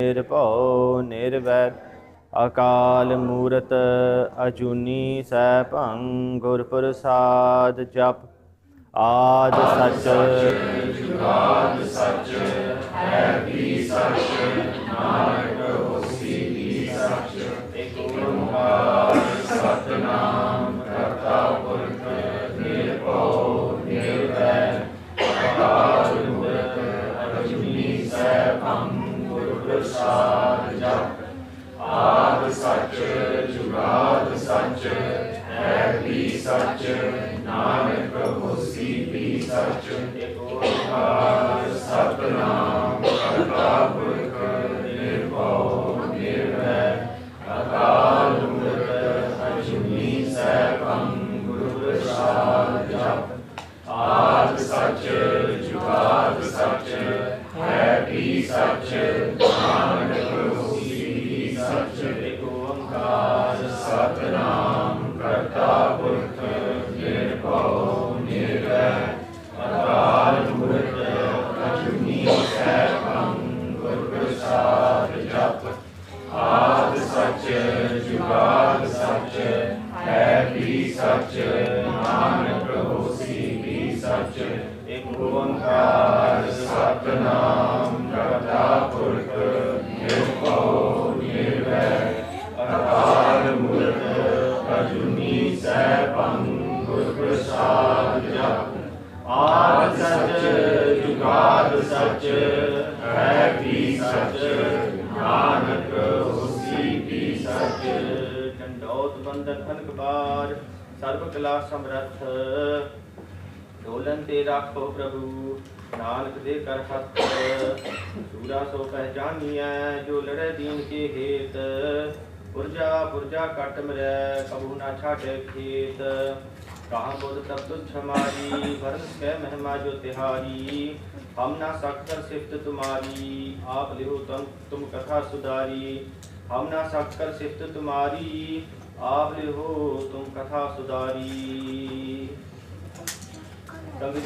ਨਿਰਭਉ ਨਿਰਵੈਰ ਅਕਾਲ ਮੂਰਤ ਅਜੂਨੀ ਸੈਭੰ ਗੁਰ ਪ੍ਰਸਾਦ ਜਪ ਆਦ ਸਚ ਜੁਗਾਦ ਸਚ ਹੈ ਵੀ ਸਚ ਨਾਨਕ ਹੋਸੀ ਵੀ ਸਚ ਏਕ ਓੰਕਾਰ ਸਤਿਨਾਮ ਕਰਤਾ ਪੁਰਖ ਨਿਰਭਉ ਨਿਰਵੈਰ ਅਕਾਲ ਮੂਰਤ ਅਜੂਨੀ ਸੈਭੰ ਪ੍ਰਸਾਦ ਜਪ ਆਦ ਸਚ ਜੁਗਾਦ ਸਚ ਹੈ ਵੀ ਸਚ ਨਾਨਕ ਹੋਸੀ ਵੀ ਸਚ ਏਕ ਓੰਕਾਰ ਸਤਿਨਾਮ ਕਰਤਾ ਪੁਰਖ ਨਿਰਭਉ ਨਿਰਵੈਰ ਅਕਾਲ ਮੂਰਤ ਅਜੂਨੀ ਸੈਭੰ ਗੁਰ ਪ੍ਰਸਾਦ ਜਪ ਆਦ ਸਚ ਜੁਗਾਦ ਸਚ ਹੈ ਵੀ ਸਚ ਨਾਨਕ ਹੋਸੀ ਵੀ ਸਚ ਏਕ ਓੰਕਾਰ ਸਤਿਨਾਮ ਕਰਤਾ ਪੁਰਖ ਨਿਰਭਉ ਨਿਰਵੈਰ ਅਕਾਲ ਮੂਰਤ ਅਜੂਨੀ ਸੈਭੰ ਗੁਰ ਪ੍ਰਸਾਦ ਜਪ ਆਦ ਸਚ ਜੁਗਾਦ ਸਚ ਹੈ ਵੀ ਸਚ ਨਾਨਕ ਹੋਸੀ ਵੀ ਸਚ ਏਕ ਓੰਕਾਰ ਸਤਿਨਾਮ ਕਰਤਾ ਪੁਰਖ ਨਿਰਭਉ ਨਿਰਵੈਰ ਅਕਾਲ ਮੂਰਤ ਅਜੂਨੀ ਸੈਭੰ ਗੁਰ ਪ੍ਰਸਾਦ ਜਪ ਆਦ ਸਚ ਜੁਗਾਦ ਸਚ ਹੈ ਵੀ ਸਚ ਨਾਨਕ ਹੋਸੀ ਵੀ ਸਚ ਡੰਡੌਤ ਬੰਦਨ ਖਨਕ ਬਾਰ ਸਰਬ ਕਲਾ ਸਮਰੱਥ ਢੋਲਨ ਤੇ ਰਾਖੋ ਪ੍ਰਭੂ ਨਾਨਕ ਦੇ ਕਰ ਹੱਥ ਸੂਰਾ ਸੋ ਪਹਿਚਾਨੀਐ ਜੋ ਲੜੇ ਦੀਨ ਕੇ ਹੇਤ ਪੁਰਜਾ ਪੁਰਜਾ ਕਟ ਮਰੈ ਕਬੂ ਨਾ ਛਾਟੇ ਖੇਤ ਕਹਾਂ ਬੁਧ ਤਬ ਤੁਝ ਹਮਾਰੀ ਵਰਨ ਕੈ ਮਹਿਮਾ ਜੋ ਤਿਹਾਰੀ ਹਮ ਨਾ ਸਕਰ ਸਿਫਤ ਤੁਮਾਰੀ ਆਪ ਲਿਓ ਤੁਮ ਕਥਾ ਸੁਧਾਰੀ ਹਮ ਨਾ ਸਕਰ ਸਿਫਤ ਤੁਮਾਰੀ ਆਪ ਲਿਓ ਤੁਮ ਕਥਾ ਸੁਧਾਰੀ ਗੱਜ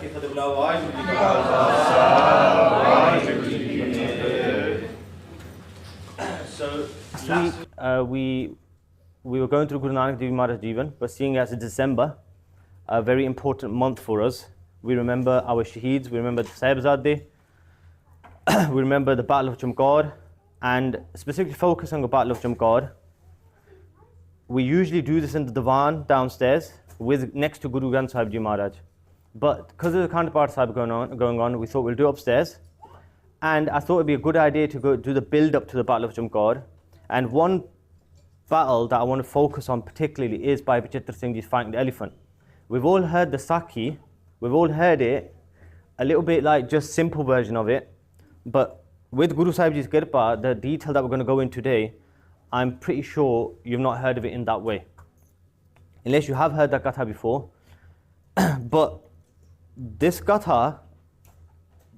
ਕੇ ਫਤਿਹ ਬੁਲਾਓ ਵਾਹਿਗੁਰੂ ਜੀ ਕਾ ਖਾਲਸਾ ਵਾਹਿਗੁਰੂ ਜੀ ਕੀ ਫਤਿਹ। So we were going through Guru Nanak Dev Maharaj Jivan, but seeing as it's December, a very important month for us. We remember our Shaheeds, we remember the Sahibzade, we remember the Battle of Chamkaur, and specifically focusing on the Battle of Chamkaur. We usually do this in the Divan downstairs with next to Guru Granth Sahib Ji Maharaj. But because of the Khand Path Sahib going on, we thought we'll do upstairs. And I thought it'd be a good idea to go do the build up to the Battle of Chamkaur. And one battle that I want to focus on particularly is by Vichitra Singh Ji's fighting the elephant. We've all heard the Sakhi, we've all heard it, a little bit like just simple version of it. But with Guru Sahib Ji's Kirpa, the detail that we're going to go in today, I'm pretty sure you've not heard of it in that way. Unless you have heard that Gatha before. But this Gatha,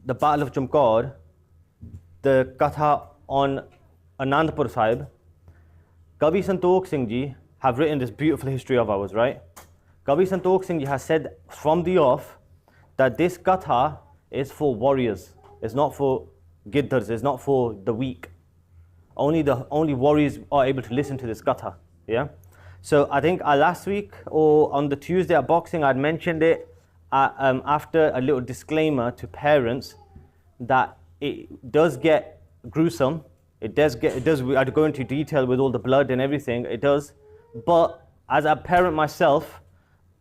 the Battle of Chamkaur, the Gatha on Anandpur Sahib, Kavi Santokh Singh Ji have written this beautiful history of ours, right? Kavi Santokh Singh Ji has said from the off that this Gatha is for warriors. It's not for giddars, it's not for the weak. Only warriors are able to listen to this Gatha, yeah? So I think last week or on the Tuesday at boxing, I'd mentioned it after a little disclaimer to parents that it does get gruesome. It does. I'd go into detail with all the blood and everything. It does, but as a parent myself,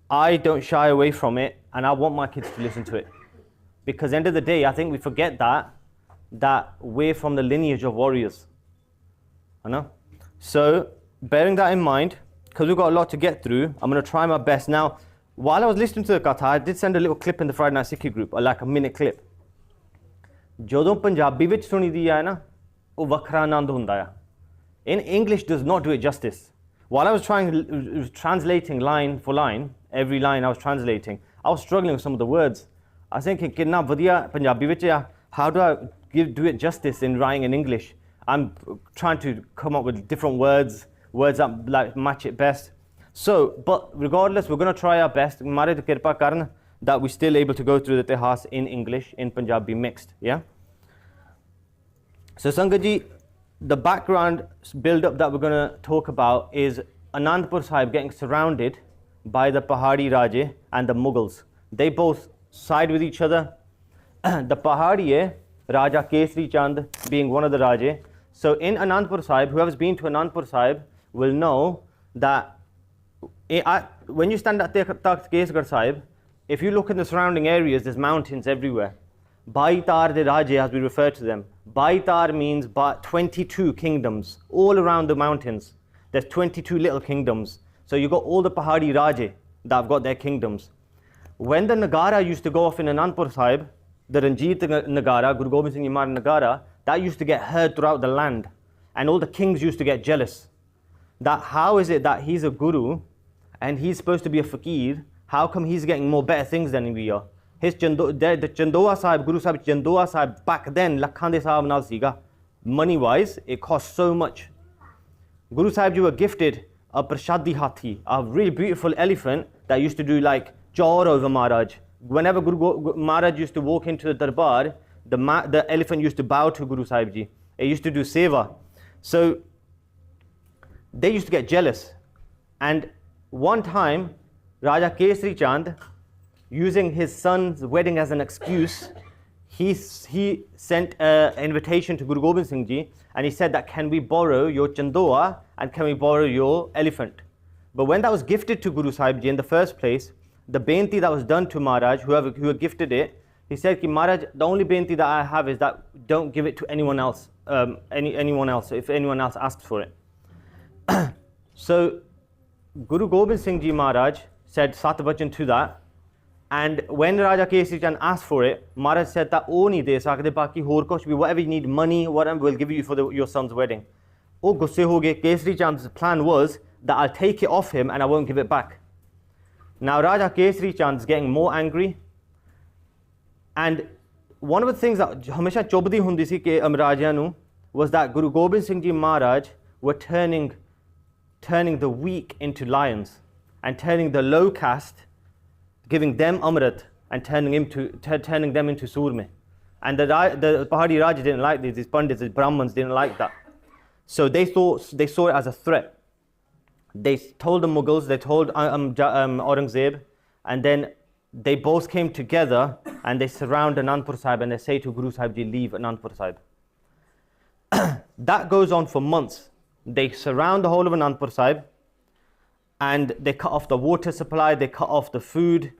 I don't shy away from it, and I want my kids to listen to it, because end of the day, I think we forget that we're from the lineage of warriors. I know. So bearing that in mind, because we've got a lot to get through, I'm going to try my best. Now, while I was listening to the Gatha, I did send a little clip in the Friday Night Sikhi group, like a minute clip. Jodon Punjabi vich suni di hai na, ਉਹ ਵੱਖਰਾ ਆਨੰਦ ਹੁੰਦਾ ਆ. In English does not do it justice. While I was translating line for line, every line I was translating, I was struggling with some of the words. I was thinking, ਕਿੰਨਾ ਵਧੀਆ ਪੰਜਾਬੀ ਵਿੱਚ ਆ, how do I do it justice in writing in English? I'm trying to come up with different words that like match it best. So, but regardless, we're going to try our best. Maharaja di kirpa karan that we're still able to go through the Itihas in English, in Punjabi mixed, yeah? So Sangat ji, the background build-up that we're going to talk about is Anandpur Sahib getting surrounded by the Pahadi Raje and the Mughals. They both side with each other. The Pahadi Raja Kesri Chand being one of the Raje. So in Anandpur Sahib, whoever's been to Anandpur Sahib will know that when you stand at Takht Kesgarh Sahib, if you look in the surrounding areas, there's mountains everywhere. Baitar de Raje, as we refer to them. Baitar means 22 kingdoms all around the mountains. There's 22 little kingdoms. So you've got all the Pahadi Raje that have got their kingdoms. When the Nagara used to go off in Anandpur Sahib, the Ranjit Nagara, Guru Gobind Singh Ji Maharaj Nagara, that used to get heard throughout the land. And all the kings used to get jealous. That how is it that he's a guru and he's supposed to be a fakir? How come he's getting more better things than we are? The Chandoa Sahib, Guru Sahib Chandoa Sahib, back then, Lakhande Sahib Nal Siga, money wise, it cost so much. Guru Sahib Ji were gifted a Prashadi Hathi, a really beautiful elephant that used to do like chor over Maharaj. Whenever Maharaj used to walk into the darbar, the elephant used to bow to Guru Sahib Ji. It used to do seva. So they used to get jealous. And one time, Raja Kesri Chand, using his son's wedding as an excuse, he sent an invitation to Guru Gobind Singh Ji, and he said that, can we borrow your Chandoa and can we borrow your elephant? But when that was gifted to Guru Sahib Ji in the first place, the benti that was done to Maharaj, who had gifted it, he said, Maharaj, the only benti that I have is that don't give it to anyone else, anyone else, if anyone else asks for it. So Guru Gobind Singh Ji Maharaj said Sat Vachan to that. And when Raja Kesri Chand asked for it, Maharaj said that oh nahi de sakde, baki hor kuch bhi, whatever you need, money, whatever, we'll give you for your son's wedding. Oh gusse ho gaye. Kesri Chand's plan was that I'll take it off him and I won't give it back. Now Raja Kesri Chand's getting more angry. And one of the things that hamesha chobdi hundi si ke Raja nu was that Guru Gobind Singh Ji Maharaj were turning the weak into lions and turning the low caste, giving them Amrit and turning them into Surme. And the Pahadi Raja didn't like these Pandits, these Brahmins didn't like that. So they saw it as a threat. They told the Mughals, they told Aurangzeb, and then they both came together and they surround Anandpur Sahib and they say to Guru Sahib Ji, leave Anandpur Sahib. That goes on for months. They surround the whole of Anandpur Sahib and they cut off the water supply, they cut off the food.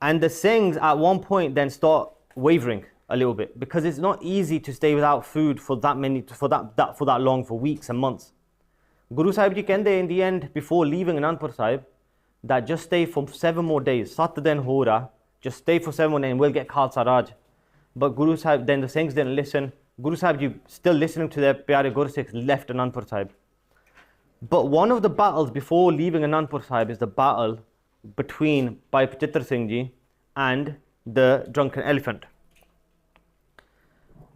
And the Singhs at one point then start wavering a little bit because it's not easy to stay without food for that long, for weeks and months. Guru Sahib Ji kende in the end, before leaving Anandpur Sahib, that just stay for 7 more days. Sat din hora, just stay for 7 more days and we'll get Khalsa Raj. But Guru Sahib, then the Singhs didn't listen. Guru Sahib Ji, still listening to their Pyare Gursikhs, left Anandpur Sahib. But one of the battles before leaving Anandpur Sahib is the battle between Bhai Pachitra Singh Ji and the drunken elephant.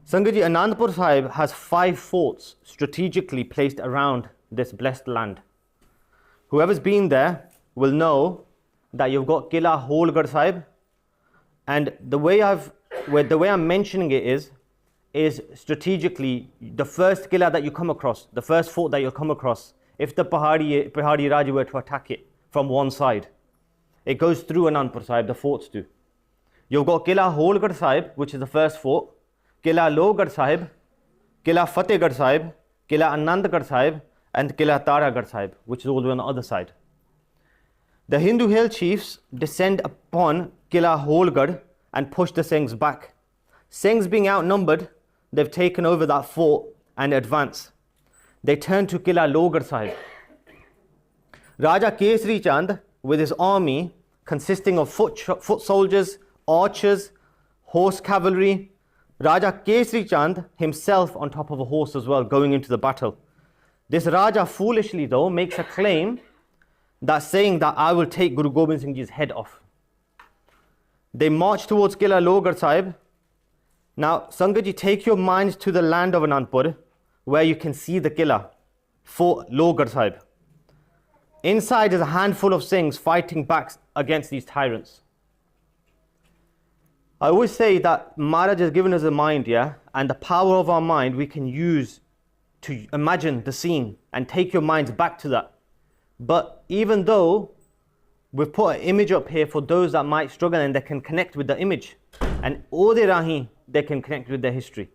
Sangat Ji, Anandpur Sahib has 5 forts strategically placed around this blessed land. Whoever's been there will know that you've got Kila Holgarh Sahib, and the way I'm mentioning it is strategically the first Kila that you come across, the first fort that you'll come across, if the Pahadi Raja were to attack it from one side. It goes through Anandpur Sahib, the forts do. You've got Kila Holgarh Sahib, which is the first fort, Kila Lohgarh Sahib, Kila Fatehgarh Sahib, Kila Anandgarh Sahib, and Kila Taragarh Sahib, which is all the way on the other side. The Hindu hill chiefs descend upon Kila Holgarh and push the Singhs back. Singhs being outnumbered, they've taken over that fort and advance. They turn to Kila Lohgarh Sahib. Raja Kesri Chand, with his army consisting of foot soldiers, archers, horse cavalry, Raja Kesri Chand himself on top of a horse as well, going into the battle. This Raja foolishly though makes a claim that saying that I will take Guru Gobind Singh Ji's head off. They march towards Kila Lohgarh Sahib. Now Sangat Ji, take your minds to the land of Anandpur where you can see the Kila, Fort Lohgarh Sahib. Inside is a handful of Singhs fighting back against these tyrants. I always say that Maharaj has given us a mind, yeah, and the power of our mind we can use to imagine the scene and take your minds back to that. But even though we've put an image up here for those that might struggle and they can connect with the image, and ode rahi they can connect with their history.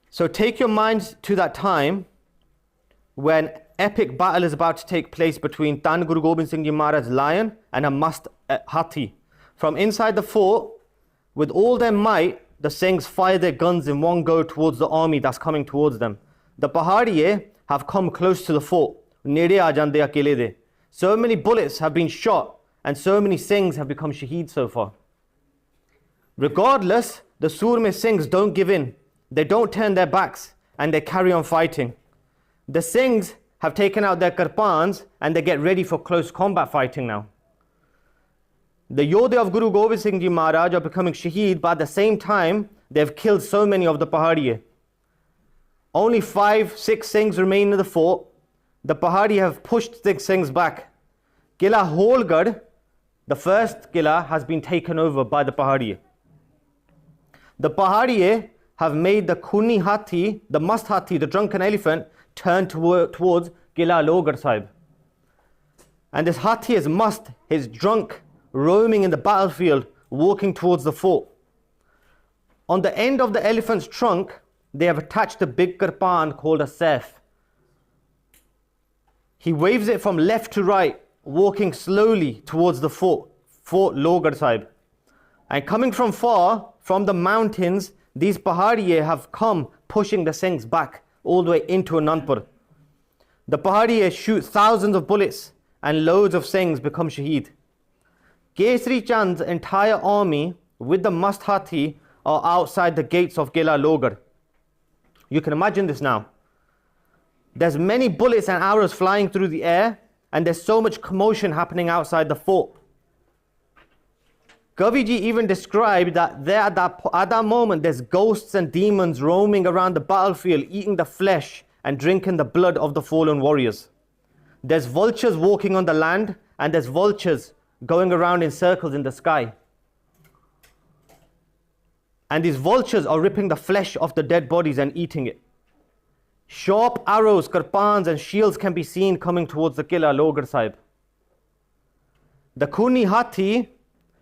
So take your minds to that time when epic battle is about to take place between Tan Guru Gobind Singh Ji Maharaj's lion and a mast hathi. From inside the fort, with all their might, the Singhs fire their guns in one go towards the army that's coming towards them. The Pahadiye have come close to the fort. Nede aa jande akele de. So many bullets have been shot and so many Singhs have become Shaheed so far. Regardless, the Surme Singhs don't give in. They don't turn their backs and they carry on fighting. The Singhs have taken out their kirpans and they get ready for close combat fighting now. The Yodhe of Guru Gobind Singh Ji Maharaj are becoming Shaheed, but at the same time, they've killed so many of the Pahadiye. Only 5-6 Singhs remain in the fort. The Pahadi have pushed the Singhs back. Kila Holgarh, the first Kila, has been taken over by the Pahadiye. The Pahadiye have made the Khuni Hathi, the Mast Hathi, the drunken elephant, turn towards Kila Logarh Sahib. And this Hathi is must, he's drunk, roaming in the battlefield, walking towards the fort. On the end of the elephant's trunk, they have attached a big kirpan called a saif. He waves it from left to right, walking slowly towards the fort Logarh Sahib. And coming from far, from the mountains, these Pahadiye have come pushing the Singhs back all the way into Anandpur. The Pahadiye shoot thousands of bullets and loads of Singhs become Shaheed. Kesari Chand's entire army with the Mast Hathi are outside the gates of Kila Logarh. You can imagine this now. There's many bullets and arrows flying through the air and there's so much commotion happening outside the fort. Kaviji even described that there at that moment there's ghosts and demons roaming around the battlefield, eating the flesh and drinking the blood of the fallen warriors. There's vultures walking on the land and there's vultures going around in circles in the sky. And these vultures are ripping the flesh off the dead bodies and eating it. Sharp arrows, kirpans and shields can be seen coming towards the Kila Logarh Sahib. The Khuni Hathi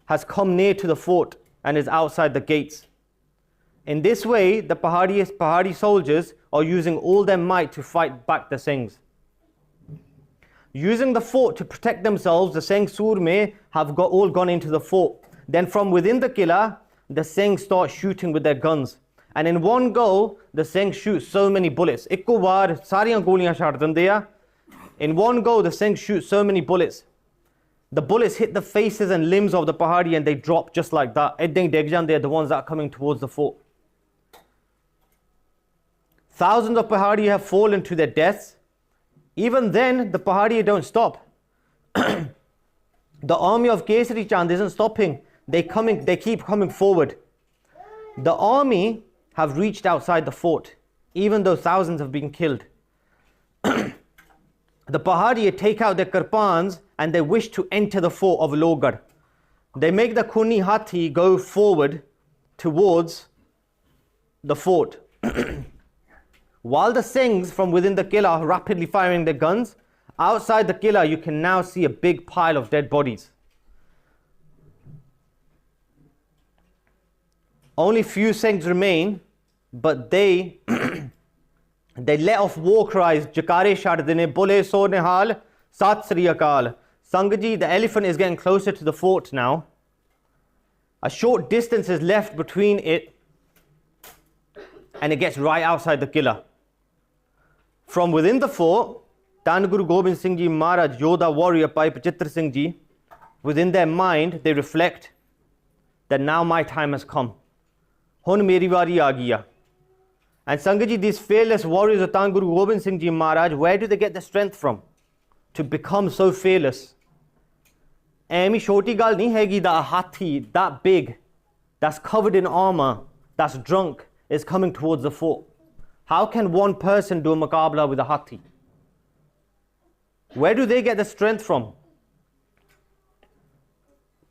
has come near to the fort and is outside the gates. In this way, the Pahadi soldiers are using all their might to fight back the Singhs. Using the fort to protect themselves, the Singh Surme have all gone into the fort. Then from within the Kila, the Singhs start shooting with their guns. And in one go, the Singhs shoot so many bullets. Ikko baar sariyan goliyan chhad dinde a. In one go, the Singhs shoot so many bullets. The bullets hit the faces and limbs of the Pahadi and they drop just like that. Edding deg jande are the ones that are coming towards the fort. Thousands of Pahadi have fallen to their deaths. Even then, the Pahadi don't stop. The army of Kesari Chand isn't stopping. They keep coming forward. The army have reached outside the fort, even though thousands have been killed. The Pahadi take out their kirpans and they wish to enter the fort of Logarh. They make the Khuni Hathi go forward towards the fort. While the Singhs from within the Kila are rapidly firing their guns, outside the Kila you can now see a big pile of dead bodies. Only few Singhs remain, but they let off war cries, Jakare shad dine, Bole so nihal, Sat Sri Akal. Sanghaji, the elephant is getting closer to the fort now. A short distance is left between it and it gets right outside the Kila. From within the fort, Tan Guru Gobind Singh Ji Maharaj, Yodha warrior Bhai Pachitra Singh Ji, within their mind they reflect that now my time has come. Hun meri wari aa gaya. And Sanghaji, these fearless warriors of Tan Guru Gobind Singh Ji Maharaj, where do they get the strength from to become so fearless? Aimi shoti gal nahi hegi that a hathi that big, that's covered in armor, that's drunk, is coming towards the fort. How can one person do a muqabla with a hathi? Where do they get the strength from?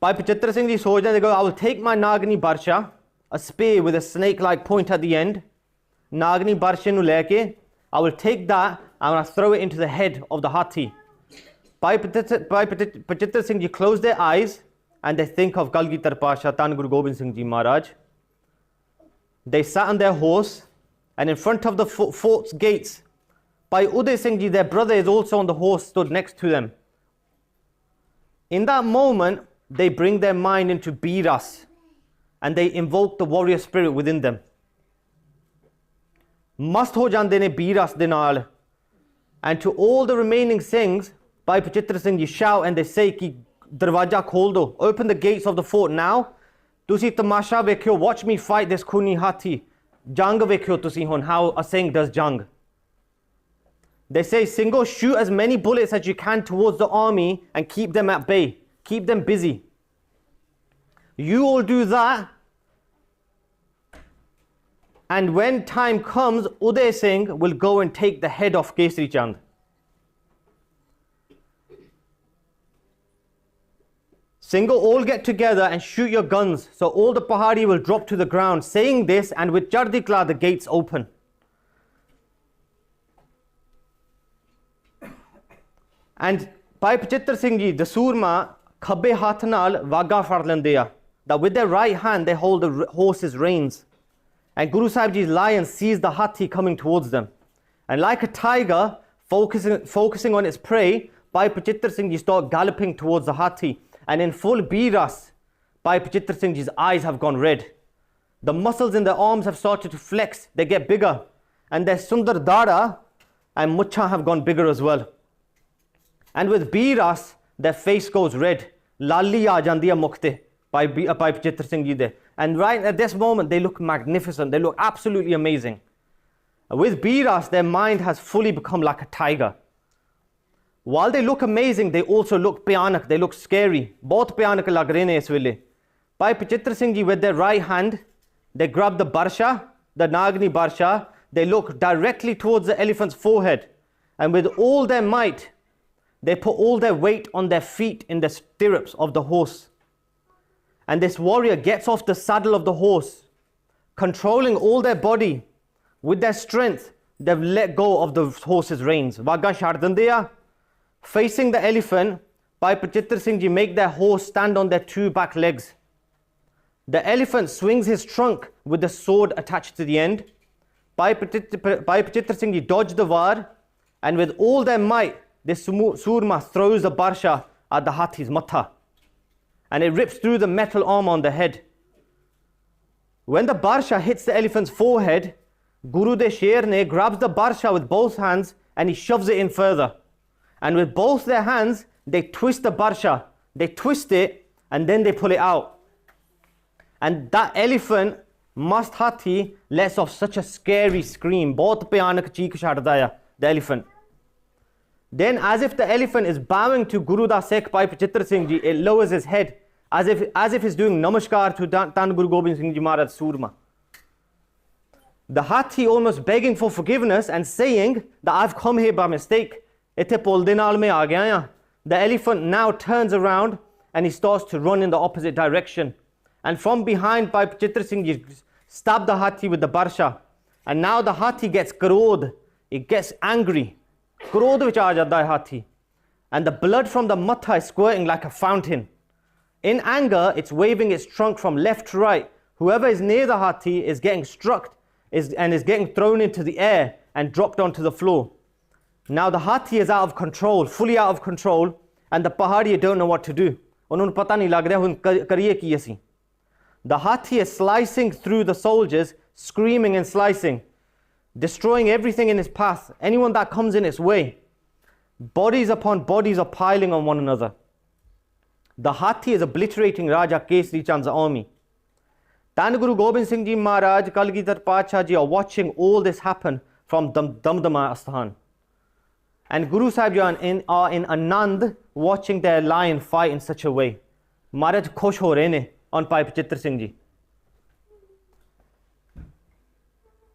Bhai Pachitra Singh ji soch they go, I will take my Nagini Barsha, a spear with a snake-like point at the end, Nagini Barsha nu leke, I will take that and I'll throw it into the head of the Hathi. Bhai Pachitra Singh ji close their eyes and they think of Kalgitar Pasha, Tan Guru Gobind Singh Ji Maharaj. They sat on their horse and in front of the fort's gates, Bhai Uday Singh Ji, their brother, is also on the horse, stood next to them. In that moment, they bring their mind into Biras and they invoke the warrior spirit within them. Mast ho jande ne Biras de naal. And to all the remaining Singhs, Bhai Pachitra Singh Ji shout and they say ki darwaja khol do, open the gates of the fort now. Tusi tamasha vekhyo, watch me fight this Khuni Hathi. Jang vekhyo tusi hon, how a Singh does jang. They say, Singho, shoot as many bullets as you can towards the army and keep them at bay. Keep them busy. You all do that. And when time comes, Uday Singh will go and take the head of Kesari Chand. Singho, all get together and shoot your guns. So all the Pahari will drop to the ground. Saying this, and with Chardikla, the gates open. And Bhai Pachitra Singh Ji, the Surma, khabbe haath naal vaga far lende a. That with their right hand they hold the horse's reins. And Guru Sahib Ji's lion sees the Hathi coming towards them. And like a tiger focusing on its prey, Bhai Pachitra Singh Ji start galloping towards the Hathi. And in full Biras, Bhai Pachitra Singh Ji's eyes have gone red. The muscles in their arms have started to flex, they get bigger. And their Sundar Dada and Mucha have gone bigger as well. And with Biras, their face goes red. Lali aa jandiya mukte by Pachitra Singh Ji de. And right at this moment, they look magnificent. They look absolutely amazing. With Biras, their mind has fully become like a tiger. While they look amazing, they also look bhayanak. They look scary. Bahut bhayanak lag rahe ne is vele. Bhai Pachitra Singh Ji, with their right hand, they grab the Barsha, the Nagini Barsha. They look directly towards the elephant's forehead. And with all their might, they put all their weight on their feet in the stirrups of the horse. And this warrior gets off the saddle of the horse, controlling all their body. With their strength, they've let go of the horse's reins. Vaga Shardandeya, facing the elephant, Bhai Pachitra Singh Ji make their horse stand on their two back legs. The elephant swings his trunk with the sword attached to the end. Bhai Pachitra Singh Ji dodge the war, and with all their might, this Surma throws the Barsha at the Hathi's matha. And it rips through the metal arm on the head. When the Barsha hits the elephant's forehead, Guru De Sher ne grabs the Barsha with both hands and he shoves it in further. And with both their hands, they twist the Barsha. They twist it and then they pull it out. And that elephant, Mast Hathi, lets off such a scary scream. Bahut bhayanak cheek chhadda hai, the elephant. Then, as if the elephant is bowing to Guru Da Sikh Bhai Pachitra Singh Ji, it lowers his head, as if it's doing namaskar to Tan Guru Gobind Singh Ji Maharaj Surma. The Hathi almost begging for forgiveness and saying that I've come here by mistake. Ithe pol de naal mein aa gaya ya. The elephant now turns around and he starts to run in the opposite direction. And from behind, Bhai Pachitra Singh Ji stab the Hathi with the Barsha. And now the Hathi gets krodh, it gets angry. Krodh vich aa janda hai Hathi. And the blood from the matha is squirting like a fountain. In anger, it's waving its trunk from left to right. Whoever is near the Hathi is getting struck and is getting thrown into the air and dropped onto the floor. Now the Hathi is out of control, fully out of control, and the Pahari don't know what to do. Unhun pata nahi lag raha hun kariye ki asi. The Hathi is slicing through the soldiers, screaming and slicing, destroying everything in its path, anyone that comes in its way. Bodies upon bodies are piling on one another. The Hathi is obliterating Raja Kesari Chand's army. Tan Guru Gobind Singh Ji Maharaj, Kalgitar Pacha Ji are watching all this happen from Damdama Asthan. And Guru Sahib Ji are in Anand watching their lion fight in such a way. Maharaj khosh ho rahe ne on Bhai Pachitra Singh Ji.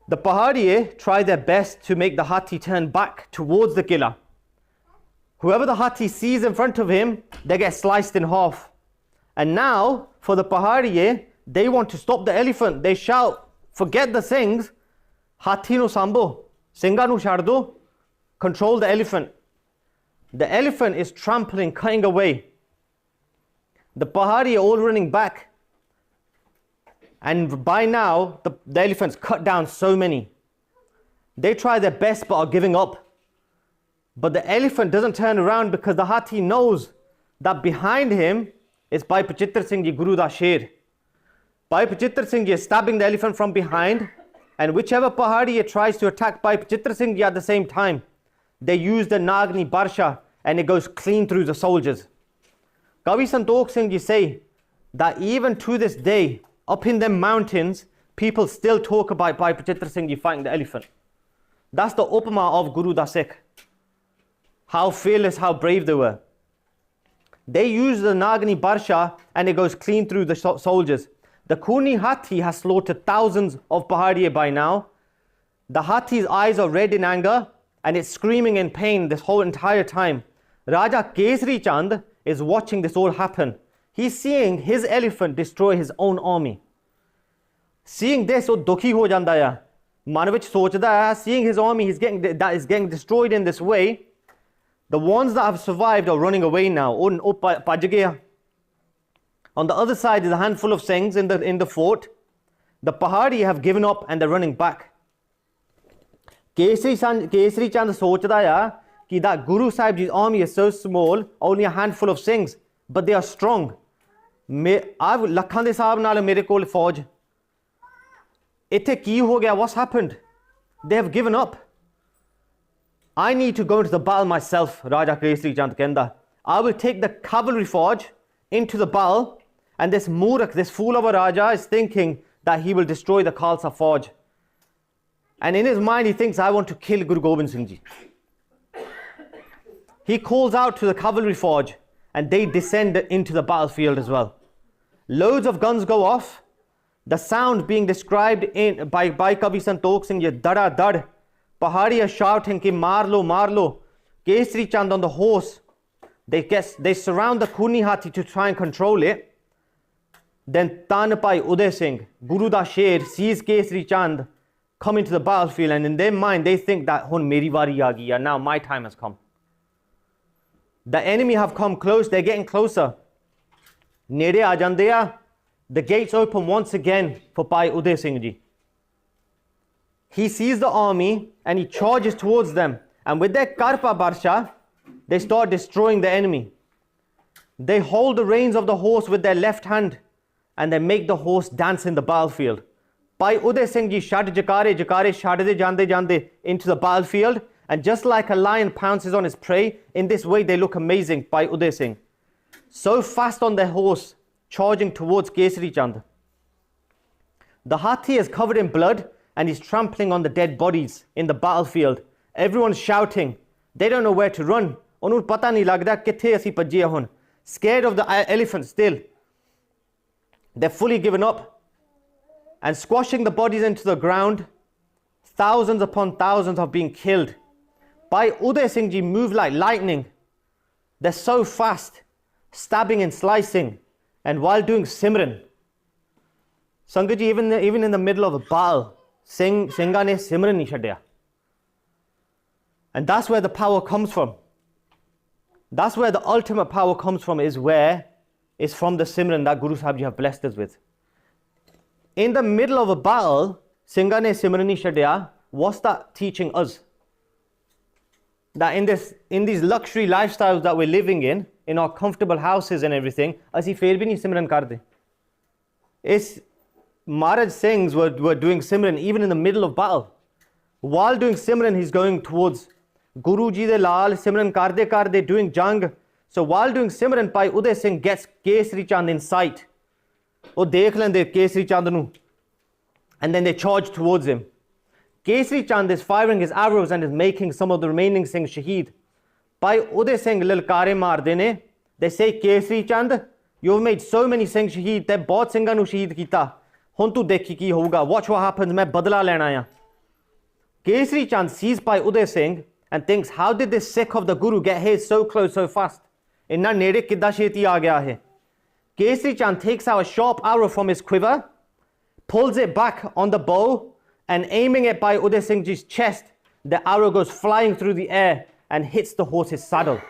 The Pahariye try their best to make the Hathi turn back towards the Qila. Whoever the Hathi sees in front of him, they get sliced in half. And now, for the Pahadiye, they want to stop the elephant. They shout, forget the Singhs, Hathi no sambo, Singha nu chhad do, control the elephant. The elephant is trampling, cutting away. The Pahadiye all running back. And by now, the elephants cut down so many. They try their best but are giving up. But the elephant doesn't turn around because the Hathi knows that behind him is Bhai Pachitra Singh Ji, Guru da Sher. Bhai Pachitra Singh Ji is stabbing the elephant from behind, and whichever Pahadiya tries to attack Bhai Pachitra Singh Ji at the same time, they use the Nagni Barsha and it goes clean through the soldiers. Kavi Santokh Singh Ji say that even to this day, up in them mountains, people still talk about Bhai Pachitra Singh Ji fighting the elephant. That's the upama of Guru da Sikh. How fearless, how brave they were. They use the Nagni Barsha and it goes clean through the soldiers. The Kuni Hathi has slaughtered thousands of Pahadiye by now. The Hathi's eyes are red in anger and it's screaming in pain this whole entire time. Raja Kesri Chand is watching this all happen. He's seeing his elephant destroy his own army. Seeing this, oh dukhi ho janda ya. Man vich sochda hai, seeing his army that is getting destroyed in this way. The ones that have survived are running away now. On the other side is a handful of Singhs in the fort. The Pahadi have given up and they're running back. Kesri Chand sochda ya ki that Guru Sahib Ji's army is so small, only a handful of Singhs, but they are strong. Lakhan de sahab naal mere kol fauj. Itthe ki ho gaya? What's happened? They have given up. I need to go into the battle myself, Raja Kesri Chand kenda. I will take the cavalry forge into the battle, and this Murak, this fool of a Raja, is thinking that he will destroy the Khalsa forge. And in his mind, he thinks, I want to kill Guru Gobind Singh Ji. He calls out to the cavalry forge, and they descend into the battlefield as well. Loads of guns go off. The sound being described by Kavi Santokh Singh Ji, dada dad. Pahadi are shouting ki maar lo. Kesri Chand on the horse. They surround the Kuni Hathi to try and control it. Then Tanapai Uday Singh, Guru da Sher, sees Kesri Chand come into the battlefield, and in their mind they think that hun meri wari aa gayi, now my time has come. The enemy have come close, they're getting closer. Nede aa jande ya. The gates open once again for Bhai Uday Singh Ji. He sees the army and he charges towards them, and with their Karpa Barsha, they start destroying the enemy. They hold the reins of the horse with their left hand and they make the horse dance in the battlefield. Bhai Uday Singh Ji shad jakare shadde jande into the battlefield, and just like a lion pounces on his prey, in this way they look amazing, Bhai Uday Singh. So fast on their horse, charging towards Kesri Chand. The Hathi is covered in blood and he's trampling on the dead bodies in the battlefield. Everyone's shouting. They don't know where to run. Unhun pata nahi lagda kithe asi bhajje hun. Scared of the elephant still. They're fully given up and squashing the bodies into the ground. Thousands upon thousands are being killed. Bhai Uday Singh Ji move like lightning. They're so fast, stabbing and slicing, and while doing Simran. Sangat Ji, even in the middle of a battle, Singha ne Simran nahi chhadya. And that's where the power comes from. That's where the ultimate power comes from, is from the Simran that Guru Sahib Ji have blessed us with. In the middle of a battle, Singha ne Simran nahi chhadya. What's that teaching us? That in these luxury lifestyles that we're living in our comfortable houses and everything, asi fer bhi nahi Simran karde. It's Maharaj Singhs were doing Simran even in the middle of battle. While doing Simran, he's going towards Guru Ji de Lal, Simran karde doing Jang. So while doing Simran, Bhai Uday Singh gets Kesri Chand in sight. Oh, dekh lende Kesri Chand nu. And then they charge towards him. Kesri Chand is firing his arrows and is making some of the remaining Singhs shaheed. Bhai Uday Singh lalkare maarde ne. They say, Kesri Chand, you've made so many Singhs shaheed, te bahut Singha nu shaheed kita. Hun tu dekhi ki hoga. Watch what happens. Main badla lena aaya. Kesri Chand sees Bhai Uday Singh and thinks, how did this Sikh of the Guru get here so close so fast? Inna nede kidda sheti aa gaya hai. Kesari Chand takes out a sharp arrow from his quiver, pulls it back on the bow, and aiming it by Uday Singh Ji's chest, the arrow goes flying through the air and hits the horse's saddle.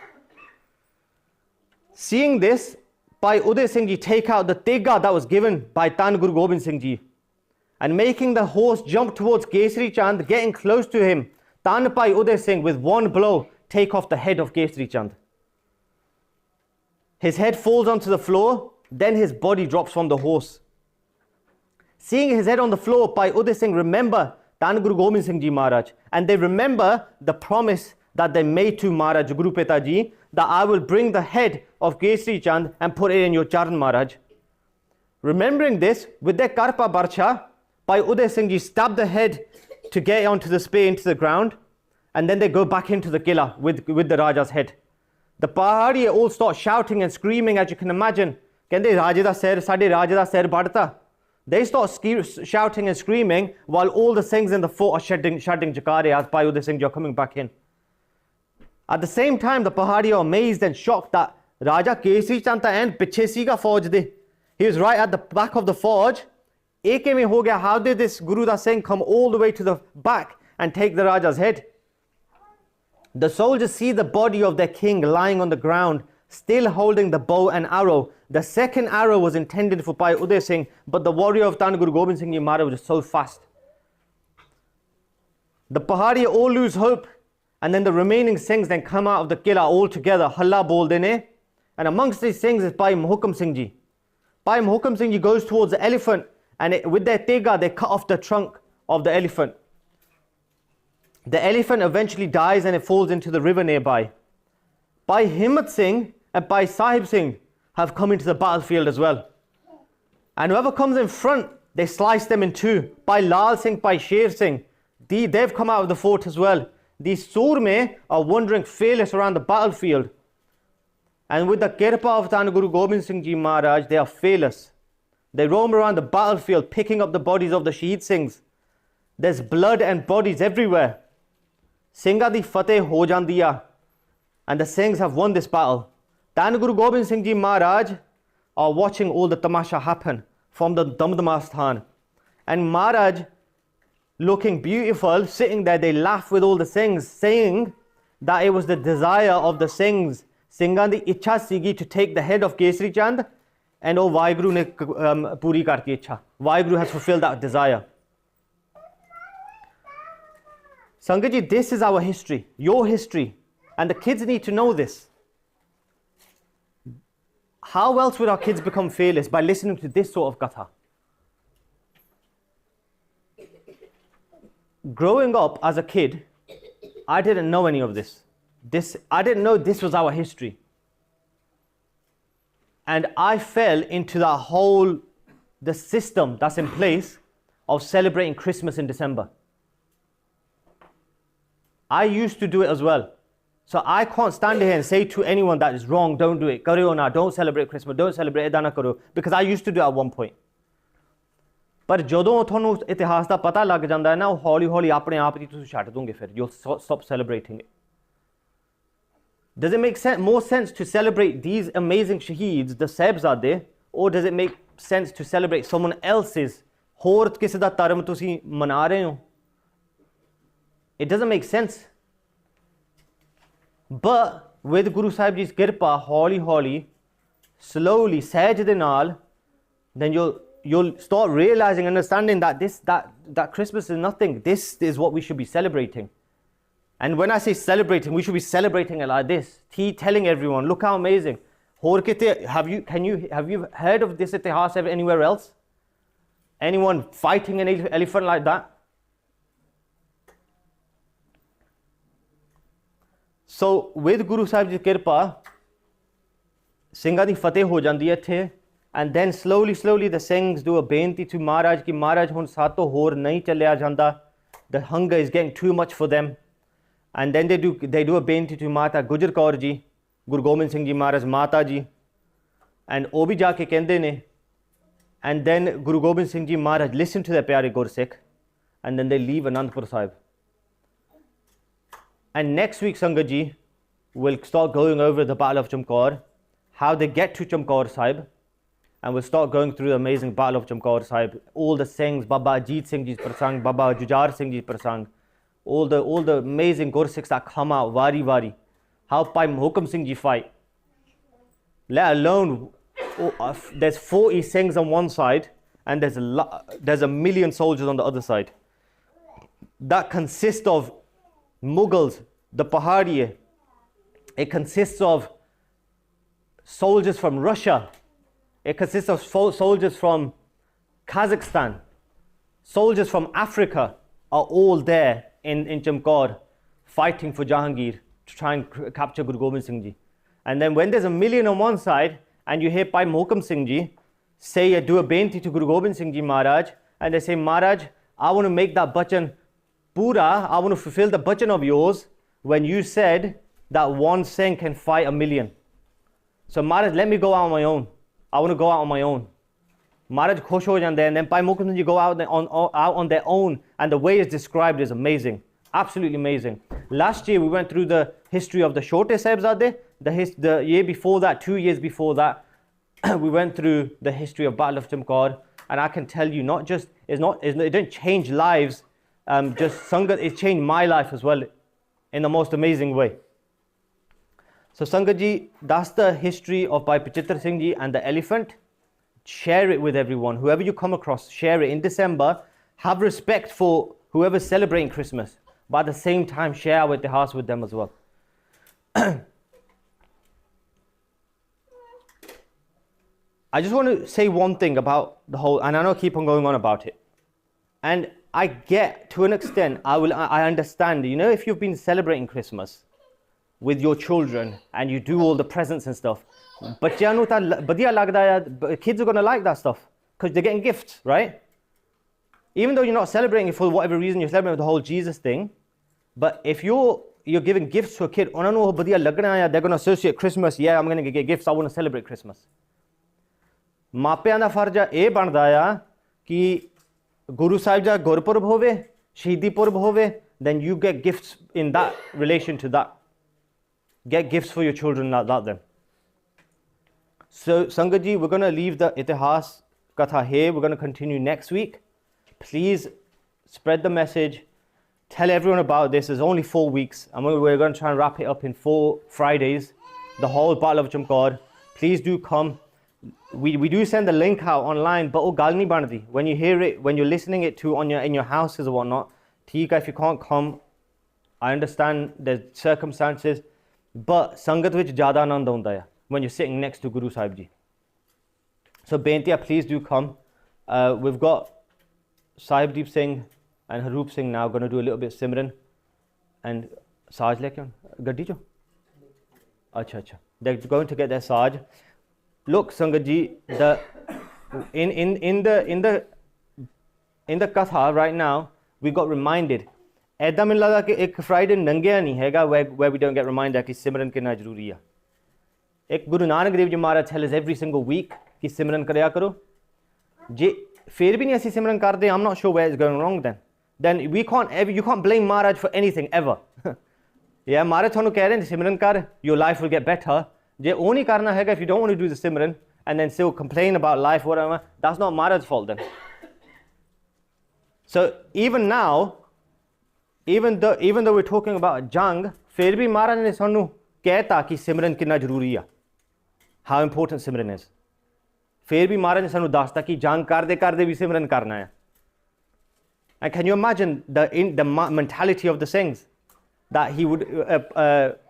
Seeing this, Bhai Uday Singh Ji take out the tega that was given by Tan Guru Gobind Singh Ji, and making the horse jump towards Kesari Chand, getting close to him, Tan Bhai Uday Singh with one blow take off the head of Kesari Chand. His head falls onto the floor, then his body drops from the horse. Seeing his head on the floor, Bhai Uday Singh remember Tan Guru Gobind Singh Ji Maharaj, and they remember the promise that they made to Maharaj Guru Pita Ji, that I will bring the head of Kesari Chand and put it in your charan, Maharaj. Remembering this, with their karpa barsha, Bhai Uday Singh Ji stab the head to get onto the spear into the ground, and then they go back into the killa with the Raja's head. The Pahadi all start shouting and screaming, as you can imagine. Kende Raja da ser, sade Raja da ser badta. They start shouting and screaming while all the Singhs in the fort are shedding jakare as Bhai Uday Singh Ji are coming back in. At the same time, the Pahadi are amazed and shocked that Raja Kesari Chand and piche siga fauj de. He was right at the back of the forge. Ek mein ho gaya, how did this Guru Da Singh come all the way to the back and take the Raja's head? The soldiers see the body of their king lying on the ground, still holding the bow and arrow. The second arrow was intended for Bhai Uday Singh, but the warrior of Tan Guru Gobind Singh Ji Maharaj was so fast. The Pahadi all lose hope, and then the remaining Singhs then come out of the killa all together, Halla bol dene. And amongst these Singhs is Bhai Muhakam Singh Ji. Bhai Muhakam Singh Ji goes towards the elephant, and with their tega they cut off the trunk of the elephant. The elephant eventually dies and it falls into the river nearby. Bhai Himmat Singh and Bhai Sahib Singh have come into the battlefield as well. And whoever comes in front, they slice them in two. Bhai Lal Singh, Bhai Sher Singh, they've come out of the fort as well. These Surme are wandering fearless around the battlefield. And with the kirpa of Tan Guru Gobind Singh Ji Maharaj, they are fearless. They roam around the battlefield, picking up the bodies of the Shaheed Singhs. There's blood and bodies everywhere. Singha di fateh ho jandiya. And the Singhs have won this battle. Tan Guru Gobind Singh Ji Maharaj are watching all the tamasha happen from the Damdama Sthan. And Maharaj, looking beautiful, sitting there, they laugh with all the Singhs, saying that it was the desire of the Singhs, Singhan di ichha sigi, to take the head of Kesari Chand, and oh, Vaheguru ne puri karti ichha. Vaheguru has fulfilled that desire. Sangat ji, this is our history, your history, and the kids need to know this. How else would our kids become fearless? By listening to this sort of katha. Growing up as a kid, I didn't know any of this. I didn't know this was our history. And I fell into the system that's in place of celebrating Christmas in December. I used to do it as well. So I can't stand here and say to anyone that is wrong, don't do it. Karyo na, don't celebrate Christmas, don't celebrate Edana karo. Because I used to do it at one point. But ਜਦੋਂ ਤੁਹਾਨੂੰ ਇਤਿਹਾਸ ਦਾ ਪਤਾ ਲੱਗ ਜਾਂਦਾ ਹੈ ਨਾ, ਉਹ ਹੌਲੀ ਹੌਲੀ ਆਪਣੇ ਆਪ ਹੀ ਤੁਸੀਂ ਛੱਡ ਦੋਗੇ ਫਿਰ. You'll stop celebrating it. Does it make more sense to celebrate these amazing shaheeds, the Sahibzade, or does it make sense to celebrate someone else's ਹੋਰ ਕਿਸੇ ਦਾ ਧਰਮ ਤੁਸੀਂ ਮਨਾ ਰਹੇ ਹੋ? It doesn't make sense. But with Guru Sahib Ji's kirpa, holi holi, slowly, sahaj de naal, then you'll start realizing, understanding that that Christmas is nothing. This is what we should be celebrating. And when I say celebrating, we should be celebrating it like this. Telling everyone, look how amazing. Have you heard of this itihas anywhere else? Anyone fighting an elephant like that? So with Guru Sahib Ji Kirpa, Singha di fateh ho jandi hai the, and then slowly the Singhs do a benti to Maharaj ki Maharaj hun sato hor nahi chalya janda. The hunger is getting too much for them. And then they do a benti to Mata Gujar Kaur Ji, Guru Gobind Singh Ji Maharaj Mata Ji, and ਉਹ ਵੀ ਜਾ ਕੇ ਕਹਿੰਦੇ ਨੇ. And then Guru Gobind Singh Ji Maharaj listen to their pyare Gursikh, and then they leave Anandpur Sahib. And next week Sangat Ji will start going over the Battle of Chamkaur, how they get to Chamkaur Sahib, and we'll start going through the amazing Battle of Chamkaur Sahib. All the Singhs, Baba Ajit Singh Ji's Prasang, Baba Jujar Singh Ji's Prasang, all the amazing Gursikhs that come out, Wari. How Bhai Mohkam Singh Ji fight. Let alone, there's 40 Singhs on one side, and there's a million soldiers on the other side. That consists of Mughals, the Pahadiye. It consists of soldiers from Russia. It consists of soldiers from Kazakhstan. Soldiers from Africa are all there in Chamkaur fighting for Jahangir to try and capture Guru Gobind Singh Ji. And then when there's a million on one side and you hear Bhai Mohkam Singh Ji say, do a benti to Guru Gobind Singh Ji Maharaj, and they say, Maharaj, I want to make that bachan pura, I want to fulfill the bachan of yours when you said that one Singh can fight a million. So Maharaj, let me go out on my own. I want to go out on my own. Maharaj khush ho jande, and then Bhai Mohkam Singh Ji go out on their own, and the way it's described is amazing. Absolutely amazing. Last year we went through the history of the Chote Sahibzade. The year before that, 2 years before that, we went through the history of Battle of Chamkaur, and I can tell you, it didn't change lives, just Sangat, it changed my life as well in the most amazing way. So Sangat Ji, that's the history of Bhai Pachitra Singh Ji and the elephant. Share it with everyone. Whoever you come across, share it. In December, have respect for whoever's celebrating Christmas, but at the same time, share our itihas with them as well. I just want to say one thing about the whole, and I know I keep on going on about it. And I get, to an extent, I understand, if you've been celebrating Christmas with your children and you do all the presents and stuff, kids are going to like that stuff because they're getting gifts, right? Even though you're not celebrating it for whatever reason, you're celebrating the whole Jesus thing. But if you're giving gifts to a kid, they're going to associate Christmas. Yeah, I'm going to get gifts. I want to celebrate Christmas. ਮਾਪਿਆਂ ਦਾ ਫਰਜ਼ ਇਹ ਬਣਦਾ ਆ ਕਿ ਗੁਰੂ ਸਾਹਿਬ ਦਾ ਗੁਰਪੁਰਬ ਹੋਵੇ, ਸ਼ਹੀਦੀ ਪੁਰਬ ਹੋਵੇ, then you get gifts in that relation to that. Get gifts for your children like that then. So Sangat Ji, we're going to leave the itihas katha here. We're going to continue next week. Please spread the message. Tell everyone about this. There's only 4 weeks, and we're going to try and wrap it up in 4 Fridays. The whole Battle of Chamkaur. Please do come. We do send the link out online, but when you hear it, when you're listening it to in your houses or whatnot, if you can't come, I understand there's circumstances, but Sangat vich jada anand aunda hai when you're sitting next to Guru Sahib Ji. So Bentiya, please do come. We've got Sahibdeep Singh and Haroop Singh now going to do a little bit of Simran, and Saj leke on gaddi jo. Acha. They're going to get their Saj. Look, Sangat Ji, in the katha right now, we got reminded. Aida min laga ki ek Friday nangya nahi hega where we don't get reminded ki Simran kirna jaruri hai. Ek Guru Nanak Dev Ji Maharaj tells us every single week ki Simran karya karo. Je fir bhi nahi asi Simran karde, I'm not sure where it's going wrong then. Then you can't blame Maharaj for anything ever. Yeah, Maharaj thonu keh rahe hain Simran kar, your life will get better. Je only karna hai if you don't want to do the Simran and then still complain about life, whatever, that's not Maharaj's fault then. So even now, even though we're talking about jang, fir bhi Maharaj ne sanu kehta ki Simran kinna jaruri hai, how important Simran is. Fir bhi Maharaj ne sanu dasta ki jang karde bhi Simran karna hai. And can you imagine the mentality of the Singhs that he would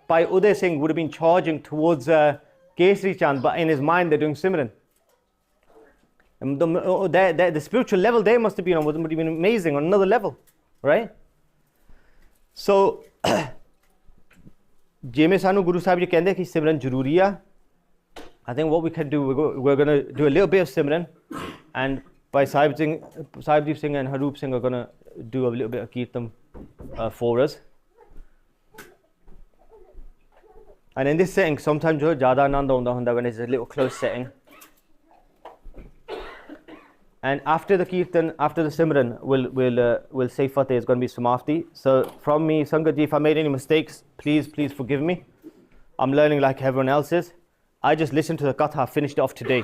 Bhai Uday Singh would have been charging towards Kesri Chand, but in his mind they're doing Simran. And the spiritual level they must have been on would have been amazing, on another level, right? So, Jeme Sanu Guru Sahib Ji kende ki Simran jaruri hai. I think what we can do, we're going to do a little bit of Simran, and Bhai Sahibdeep Singh and Haroop Singh are going to do a little bit of Kirtan for us. And in this setting, sometimes jada anand aunda hunda when it's a little close setting. And after the Kirtan, after the Simran, we'll say Fateh. It's going to be Samafti. So from me, Sangat Ji, if I made any mistakes, please forgive me. I'm learning like everyone else is. I just listened to the Katha, finished it off today.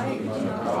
Waheguru ji ਕਾ